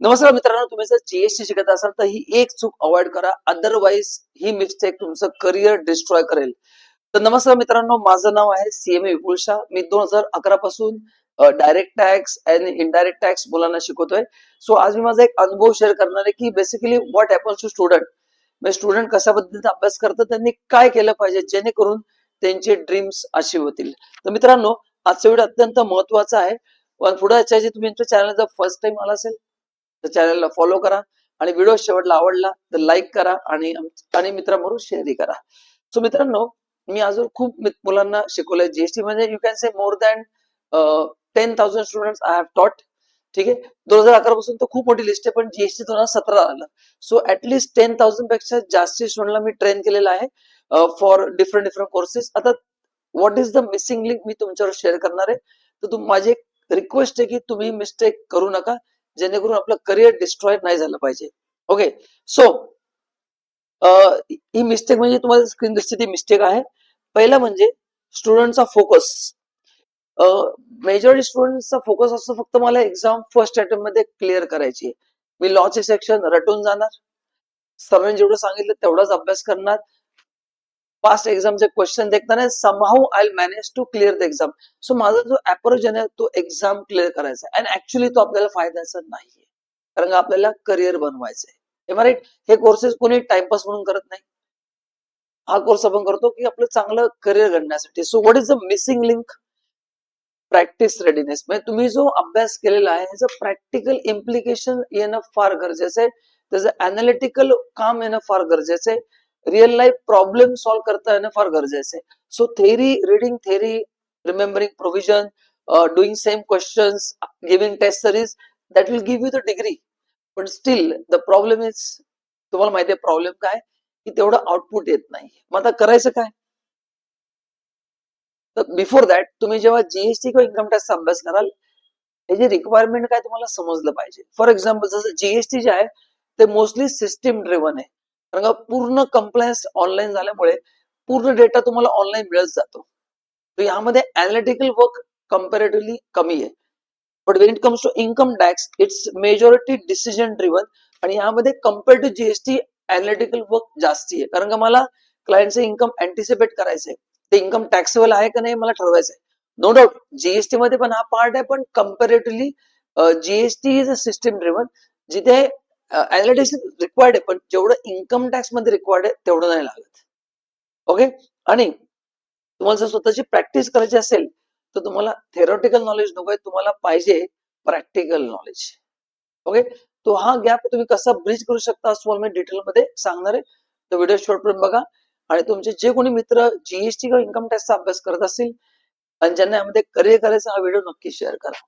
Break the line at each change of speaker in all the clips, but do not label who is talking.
नमस्कार मित्रांनो, तुम्ही जर जीएसटी शिकत असाल तर ही एक चूक अवॉइड करा, अदरवाईज ही मिस्टेक तुमचं करिअर डिस्ट्रॉय करेल. तर नमस्कार मित्रांनो, माझं नाव आहे सीएमए विपुल शाह. मी 2011 पासून डायरेक्ट टॅक्स आणि इनडायरेक्ट टॅक्स मुलांना शिकवतोय. सो आज मी माझा एक अनुभव शेअर करणार आहे की basically what happens to student. म्हणजे स्टुडंट कशा पद्धतीने अभ्यास करतात, त्यांनी काय केलं पाहिजे जेणेकरून त्यांचे ड्रीम्स अचीव होतील. तर मित्रांनो, आजचा व्हिडिओ अत्यंत महत्वाचा आहे. पण पुढे याच्या तुम्ही तुमच्या चॅनल जर फर्स्ट टाइम आला असेल तर चॅनलला फॉलो करा आणि व्हिडिओ शेवटला आवडला तर लाईक करा आणि आणि मित्रांबरोबर शेअरही करा. सो मित्रांनो, मी अजून खूप मुलांना शिकवलंय जीएसटी. म्हणजे you can say more than 10,000 students I have टॉट. ठीक आहे, 2011 पासून तर खूप मोठी लिस्ट आहे, पण जीएसटी 2017 आलं. सो ऍटलीस्ट 10,000 पेक्षा जास्त स्टुडंटला मी ट्रेन केलेलं आहे फॉर डिफरंट डिफरंट कोर्सेस. आता what is the missing link मी तुमच्यावर शेअर करणार आहे. तर माझी एक रिक्वेस्ट आहे की तुम्ही मिस्टेक करू नका, जेणेकरून आपलं करिअर डिस्ट्रॉय नाही झालं पाहिजे. ओके, सो ही मिस्टेक म्हणजे तुम्हाला स्क्रीन दिसते ती मिस्टेक आहे. पहिला म्हणजे स्टुडंटचा फोकस. मेजॉरिटी स्टुडंटचा फोकस असतो फक्त मला एक्झाम फर्स्ट अटेम्प्ट मध्ये क्लिअर करायची. मी लॉचे सेक्शन रटून जाणार, सरांनी जेवढं सांगितलं तेवढाच अभ्यास करणार, पास्ट एक्झामचे क्वेश्चन देखताना somehow I manage to clear the exam. So माझा जो अप्रोच आहे तो एक्झाम क्लिअर करायचा आहे. आणि ऍक्च्युली तो आपल्याला फायद्याचा नाहीये, कारण का आपल्याला करिअर बनवायचंय. राईट, हे कोर्सेस कोणी टाइमपास म्हणून करत नाही. हा कोर्स आपण करतो की आपलं चांगलं करिअर घडण्यासाठी. So what is the missing link? Practice readiness. म्हणजे तुम्ही जो अभ्यास केलेला आहे ह्याचं प्रॅक्टिकल इम्प्लिकेशन येणं फार गरजेचं आहे. त्याचं अनालिटिकल काम येणं फार गरजेचं आहे. रिअल लाईफ प्रॉब्लेम सॉल्व्ह करता येणं फार गरजेचं आहे. So theory reading, theory remembering revision, doing same questions, giving test series, that will give you the degree. पण स्टील द प्रॉब्लेम इज, तुम्हाला माहिती आहे प्रॉब्लेम काय, की तेवढं आउटपुट येत नाही. मग आता करायचं काय? तर बिफोर दॅट तुम्ही जेव्हा जीएसटी किंवा इन्कम टॅक्सचा अभ्यास कराल, त्याची रिक्वायरमेंट काय तुम्हाला समजलं पाहिजे. फॉर एक्झाम्पल जसं जीएसटी जे आहे ते मोस्टली सिस्टीम ड्रिव्हन आहे, कारण का पूर्ण कंप्लायन्स ऑनलाईन झाल्यामुळे पूर्ण डेटा तुम्हाला ऑनलाईन मिळत जातो. तर यामध्ये अनालिटिकल वर्क कम्पॅरेटिव्हली कमी आहे. But when it comes to income tax, it's majority decision driven. आणि यामध्ये compare to GST analytical work जास्ती आहे, कारण का मला क्लायंटचं इन्कम अँटिसिपेट करायचंय, ते इन्कम टॅक्सेबल आहे का नाही मला ठरवायचंय. नो डाऊट जीएसटी मध्ये पण हा पार्ट आहे, पण comparatively GST is a system driven, जिथे अनालिटिक्स रिक्वायर्ड आहे, पण जेवढं इन्कम टॅक्स मध्ये रिक्वायर्ड आहे तेवढं नाही लागत. ओके, आणि तुम्हाला जर स्वतःची प्रॅक्टिस करायची असेल तर तुम्हाला थेरॉटिकल नॉलेज नकोय, तुम्हाला पाहिजे प्रॅक्टिकल नॉलेज. ओके, तो हा गॅप तुम्ही कसा ब्रिज करू शकता असं मी डिटेल मध्ये सांगणार आहे. तर व्हिडिओ शेवटपर्यंत बघा. आणि तुमचे जे कोणी मित्र जीएसटी किंवा इन्कम टॅक्सचा अभ्यास करत असतील आणि ज्यांना यामध्ये करिअर करायचा, हा व्हिडिओ नक्की शेअर करा.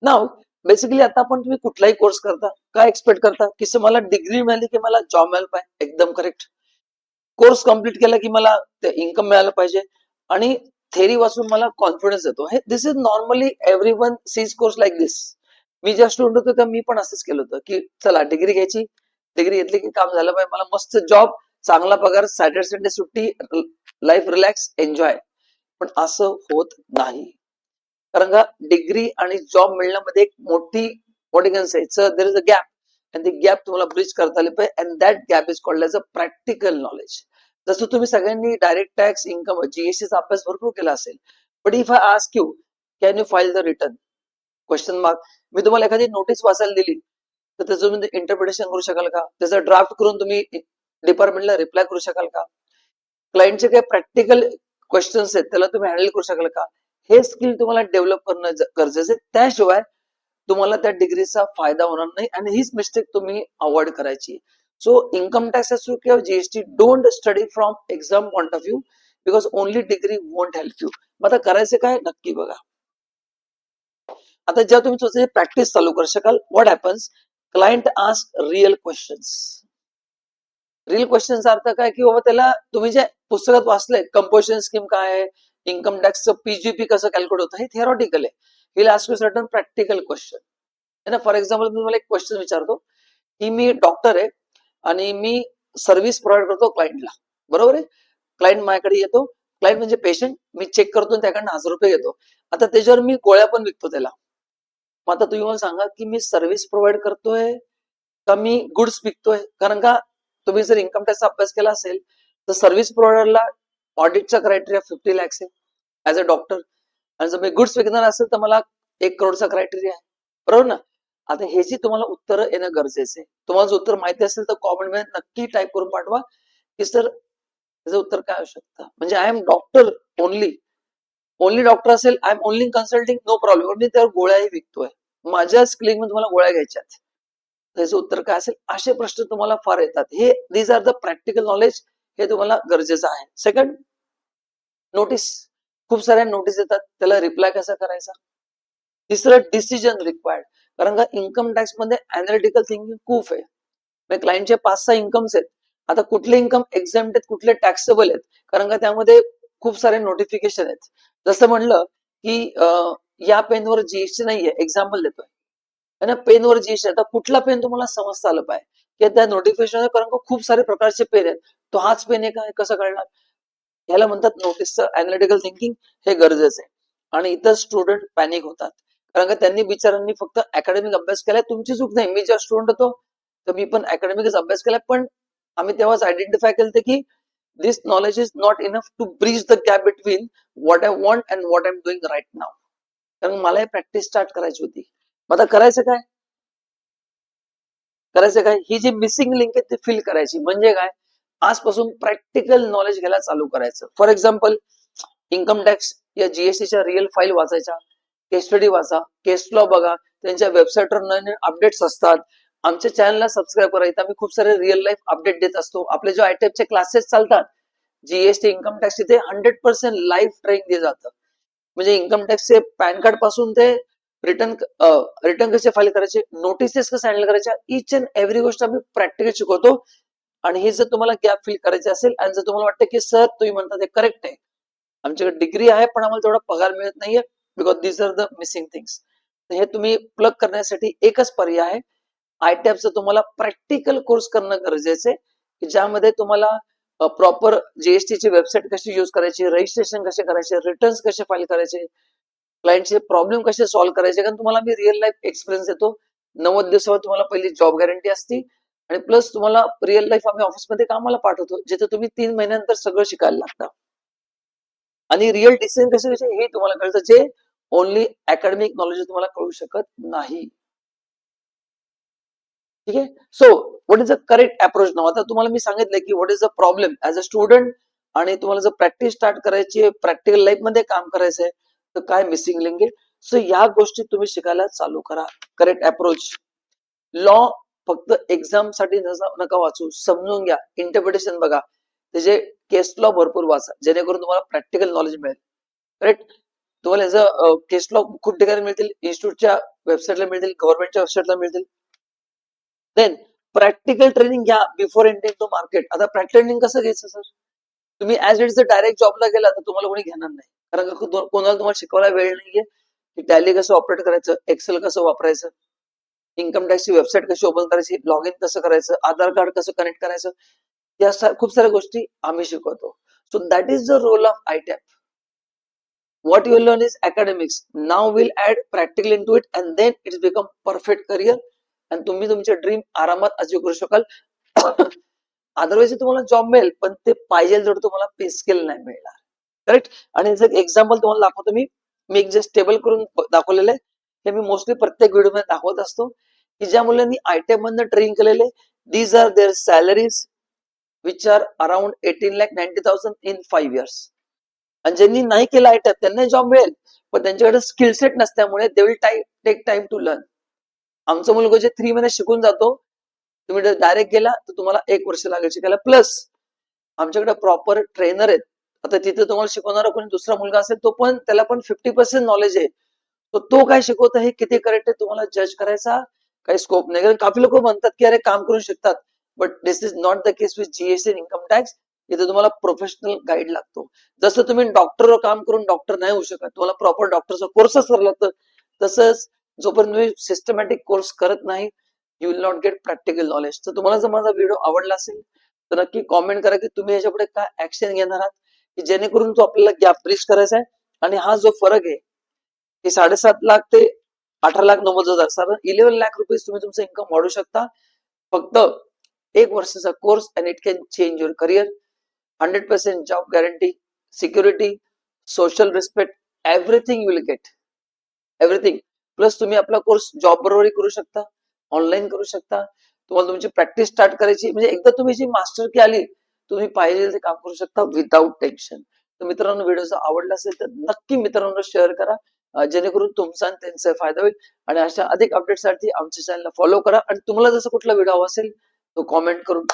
नाव बेसिकली आता आपण तुम्ही कुठलाही कोर्स करता, काय एक्सपेक्ट करता की मला डिग्री मिळाली की मला जॉब मिळाला पाहिजे. एकदम करेक्ट. कोर्स कम्प्लीट केला की मला इन्कम मिळालं पाहिजे आणि थेरी वाचून मला कॉन्फिडन्स येतो. हे this is normally everyone sees course like this. मी ज्या स्टुडंट होतो तेव्हा मी पण असंच केलं होतं की चला डिग्री घ्यायची, डिग्री घेतली की काम झालं पाहिजे, मला मस्त जॉब, चांगला पगार, सॅटर्डे संडे सुट्टी, लाईफ रिलॅक्स, एन्जॉय. पण असं होत नाही, कारण का डिग्री आणि जॉब मिळण्यामध्ये एक मोठी what you can say there is a gap. आणि ती गॅप तुम्हाला ब्रिज करता आली पाहिजे. And that gap is called as a practical knowledge. जसं तुम्ही सगळ्यांनी डायरेक्ट टॅक्स, इन्कम, जीएसटीचा अभ्यास भरपूर केला असेल, but if I ask you can you file the return, question mark. मी तुम्हाला एखादी नोटीस वाचायला दिली तर त्याचं तुम्ही इंटरप्रिटेशन करू शकाल का? त्याचा ड्राफ्ट करून तुम्ही डिपार्टमेंटला रिप्लाय करू शकाल का? क्लायंटचे काही प्रॅक्टिकल क्वेश्चन्स आहेत त्याला तुम्ही हँडल करू शकाल का? हे स्किल तुम्हाला डेव्हलप करणं गरजेचं आहे. त्याशिवाय तुम्हाला त्या डिग्रीचा फायदा होणार नाही आणि हीच मिस्टेक तुम्ही अवॉइड करायची. सो इन्कम टॅक्स असो किंवा GST, don't study from exam point of view, because only degree won't help you. मग आता करायचं काय नक्की बघा. आता जेव्हा तुम्ही स्वतःची प्रॅक्टिस चालू करू शकाल, what happens, client ask real questions. Real क्वेश्चनचा अर्थ काय की बाबा त्याला तुम्ही जे पुस्तकात वाचलंय, कंपोजिशन स्कीम काय आहे, इन्कम टॅक्सचं पीजीपी कसं कॅल्क्युलेट होतं, हे थिअरॉटिकल आहे. Will ask you certain practical question. ना फॉर एक्झाम्पल मी तुम्हाला एक क्वेश्चन विचारतो की मी डॉक्टर आहे आणि मी सर्व्हिस प्रोव्हाइड करतो क्लायंटला, बरोबर आहे. क्लायंट माझ्याकडे येतो, क्लायंट म्हणजे पेशंट, मी चेक करतो त्याकडनं ₹1000 घेतो. आता त्याच्यावर मी गोळ्या पण विकतो त्याला. मग आता तुम्ही मला सांगा की मी सर्व्हिस प्रोव्हाइड करतोय का मी गुड्स विकतोय? कारण का तुम्ही जर इन्कम टॅक्सचा अभ्यास केला असेल तर सर्व्हिस प्रोव्हायडरला ऑडिटचा क्रायटेरिया 50 लॅक्स आहे ऍज अ डॉक्टर, आणि जर मी गुड्स विकणार असेल तर मला 1 करोडचा क्रायटेरिया आहे, बरोबर ना? आता ह्याची तुम्हाला उत्तरं येणं गरजेचं आहे. तुम्हाला जर उत्तर माहिती असेल तर कॉमेंट मध्ये नक्की टाईप करून पाठवा की सर त्याचं उत्तर काय असू शकतं. म्हणजे I am doctor only, only doctor असेल, I am only consulting, no problem, मी त्यावर गोळ्याही विकतोय, माझ्याच क्लिनिकमध्ये तुम्हाला गोळ्या घ्यायच्यात, त्याचं उत्तर काय असेल? असे प्रश्न तुम्हाला फार येतात. हे these are the practical knowledge, हे तुम्हाला गरजेचं आहे. Second, notice. खूप साऱ्या नोटीस येतात, त्याला रिप्लाय कसा करायचा? तिसरं, डिसिजन रिक्वायर्ड. कारण का इन्कम टॅक्स मध्ये अनालिटिकल थिंकिंग खूप आहे. क्लायंटचे 5-6 इन्कम्स आहेत. आता कुठले इन्कम एक्झाम्प्ट आहेत, कुठले टॅक्सेबल आहेत, कारण का त्यामध्ये खूप सारे नोटिफिकेशन आहेत. जसं म्हणलं की या पेनवर जीएसटी नाहीये, एक्झाम्पल देतोय, आणि पेनवर जीएसटी. आता कुठला पेन तुम्हाला समजता आलं पाहिजे की त्या नोटिफिकेशन, कारण का खूप सारे प्रकारचे पेन आहेत, तो हाच पेन आहे का, कसं कळणार? ह्याला म्हणतात नोटीसचं अनालिटिकल थिंकिंग, हे गरजेचं आहे. आणि इतर स्टुडंट पॅनिक होतात, कारण का त्यांनी बिचारांनी फक्त अकॅडमिक अभ्यास केलाय. तुमची चूक नाही, मी जेव्हा स्टुडंट होतो तर मी पण अकॅडमिकच अभ्यास केलाय, पण आम्ही तेव्हाच आयडेंटिफाय केलं की this knowledge is not enough to bridge the gap between what I want and what I am doing right now. कारण मला हे प्रॅक्टिस स्टार्ट करायची होती. मग आता करायचं काय? ही जी मिसिंग लिंक आहे ती फिल करायची. म्हणजे काय? आजपासून प्रॅक्टिकल नॉलेज घ्यायला चालू करायचं. फॉर एक्झाम्पल, इन्कम टॅक्स या जीएसटीच्या रिअल फाईल वाचायच्या, केस स्टडी वाचा, केस लॉ बघा, त्यांच्या वेबसाईटवर नवीन अपडेट्स असतात. आमच्या चॅनलला सबस्क्राईब करा, इथं आम्ही खूप सारे रिअल लाईफ अपडेट देत असतो. आपले जे आयटेपचे क्लासेस चालतात जीएसटी इन्कम टॅक्स, तिथे 100% लाईव्ह ट्रेनिंग दिलं जातं. म्हणजे इन्कम टॅक्सचे पॅन कार्ड पासून ते रिटर्न रिटर्न कसे फाईल करायचे, नोटिसेस कसे हँडल करायच्या, इच अँड एव्हरी गोष्ट आम्ही प्रॅक्टिकल शिकवतो. आणि हे जर तुम्हाला गॅप फिल करायचे असेल आणि जर तुम्हाला वाटतं की सर तुम्ही म्हणता ते करेक्ट आहे, आमच्याकडे डिग्री आहे पण आम्हाला तेवढा पगार मिळत नाहीये, because these are the missing things, तर हे तुम्ही प्लग करण्यासाठी एकच पर्याय आहे. आयटॅपचं तुम्हाला प्रॅक्टिकल कोर्स करणं गरजेचं आहे, की ज्यामध्ये तुम्हाला प्रॉपर जीएसटीची वेबसाईट कशी यूज करायची, रजिस्ट्रेशन कसे करायचे, रिटर्न्स कसे फाईल करायचे, क्लायंटचे प्रॉब्लेम कसे सॉल्व्ह करायचे. कारण तुम्हाला मी रिअल लाईफ एक्सपिरियन्स देतो. 90 दिवसावर तुम्हाला पहिली जॉब गॅरंटी असते, आणि प्लस तुम्हाला रिअल लाईफ आम्ही ऑफिसमध्ये कामाला पाठवतो, जिथे तुम्ही 3 महिन्यानंतर सगळं शिकायला लागतं. आणि रिअल डिसिजन कसे घ्यायचे हे तुम्हाला कळतं, जे ओनली अकॅडमिक नॉलेज तुम्हाला कळू शकत नाही. ठीक आहे. So what is the correct approach now? आता तुम्हाला मी सांगितलं की what is the problem as a student, आणि तुम्हाला जर प्रॅक्टिस स्टार्ट करायची आहे, प्रॅक्टिकल लाईफ मध्ये काम करायचंय, तर काय मिसिंग लिंक आहे. सो या गोष्टी तुम्ही शिकायला चालू करा. Correct approach. लॉ फक्त एक्झाम साठी नका वाचू, समजून घ्या, इंटरप्रिटेशन बघा, त्याचे केस लॉ भरपूर वाचा, जेणेकरून तुम्हाला प्रॅक्टिकल नॉलेज मिळेल. करेक्ट. तुम्हाला याचं केस लॉ खूप ठिकाणी मिळतील, इन्स्टिट्यूटच्या वेबसाईटला मिळतील, गव्हर्नमेंटच्या वेबसाईटला मिळतील. देन प्रॅक्टिकल ट्रेनिंग घ्या बिफोर एंटरिंग टू मार्केट. आता प्रॅक्टिकल ट्रेनिंग कसं घ्यायचं सर? तुम्ही ऍज इट जर डायरेक्ट जॉबला गेला तर तुम्हाला कोणी घेणार नाही, कारण कोणाला तुम्हाला शिकवायला वेळ नाहीये की टॅली कसं ऑपरेट करायचं, एक्सेल कसं वापरायचं, इन्कम टॅक्सची वेबसाईट कशी ओपन करायची, लॉग इन कसं करायचं, आधार कार्ड कसं कनेक्ट करायचं, या खूप साऱ्या गोष्टी आम्ही शिकवतो. So that is the role of iTap. What you will learn is academics. Now we'll add practical into it and then it's become perfect career. आणि तुम्ही तुमचे ड्रीम आरामात अचीव करू शकाल. अदरवाईज तुम्हाला जॉब मिळेल पण ते पाहिजे तेवढं तुम्हाला पे स्किल नाही मिळणार. करेक्ट. आणि जर एक्झाम्पल तुम्हाला दाखवतो मी एक जे टेबल करून दाखवलेलं आहे, हे मी मोस्टली प्रत्येक व्हिडिओ मध्ये दाखवत असतो, की ज्या मुलांनी आयटीआय मधनं ट्रेनिंग केलेले, these are their salaries which are around 18,90,000 in 5 years. आणि ज्यांनी नाही केलं आयटॅप त्यांना जॉब मिळेल, पण त्यांच्याकडे स्किल सेट नसल्यामुळे they will take time to learn. आमचा मुलगा जे 3 महिन्यात शिकून जातो, तुम्ही जर डायरेक्ट गेला तर तुम्हाला 1 वर्ष लागेल शिकायला. प्लस आमच्याकडे प्रॉपर ट्रेनर आहेत. आता तिथे तुम्हाला शिकवणारा कोणी दुसरा मुलगा असेल, तो पण त्याला पण 50% नॉलेज आहे, तो काय शिकवतो हे किती करेक्ट आहे तुम्हाला जज करायचा काही स्कोप नाही. कारण काफी लोक म्हणतात की अरे काम करून शिकतात, but this is not the case with GST income tax. इथे तुम्हाला प्रोफेशनल गाईड लागतो. जसं तुम्ही डॉक्टर काम करून डॉक्टर नाही होऊ शकत, तुम्हाला प्रॉपर डॉक्टरचा कोर्सच करावा लागतं, तसंच जोपर्यंत तुम्ही सिस्टमॅटिक कोर्स करत नाही, you will not gate practical knowledge. तर तुम्हाला जर माझा व्हिडिओ आवडला असेल तर नक्की कॉमेंट करा की तुम्ही याच्यापुढे काय ऍक्शन घेणार आहात, की जेणेकरून तो आपल्याला गॅप ब्रिज करायचा आहे. आणि हा जो फरक आहे की 7.5 लाख ते 18,90,000 सर 11 लाख रुपीज तुम्ही तुमचं इन्कम वाढू शकता. फक्त 1 वर्षाचा course and it can change your career. 100% job guarantee, security, social respect, everything you will get. Everything. Plus तुम्ही आपला कोर्स जॉब बरोबरही करू शकता, ऑनलाईन करू शकता. तुम्हाला तुमची प्रॅक्टिस स्टार्ट करायची म्हणजे एकदा तुम्ही जी मास्टर की आली, तुम्ही पाहिजे ते काम करू शकता विदाऊट टेन्शन. तर मित्रांनो, व्हिडिओ जर आवडला असेल तर नक्की मित्रांनो शेअर करा, जेणेकरून तुमचा आणि त्यांचा फायदा होईल. आणि अशा अधिक अपडेटसाठी आमच्या चॅनलला फॉलो करा. आणि तुम्हाला जसं कुठला व्हिडिओ हवा असेल तो कॉमेंट करून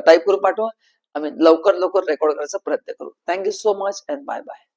टाईप करून पाठवा. आम्ही लवकर रेकॉर्ड करायचा प्रयत्न करू. Thank you so much and bye bye.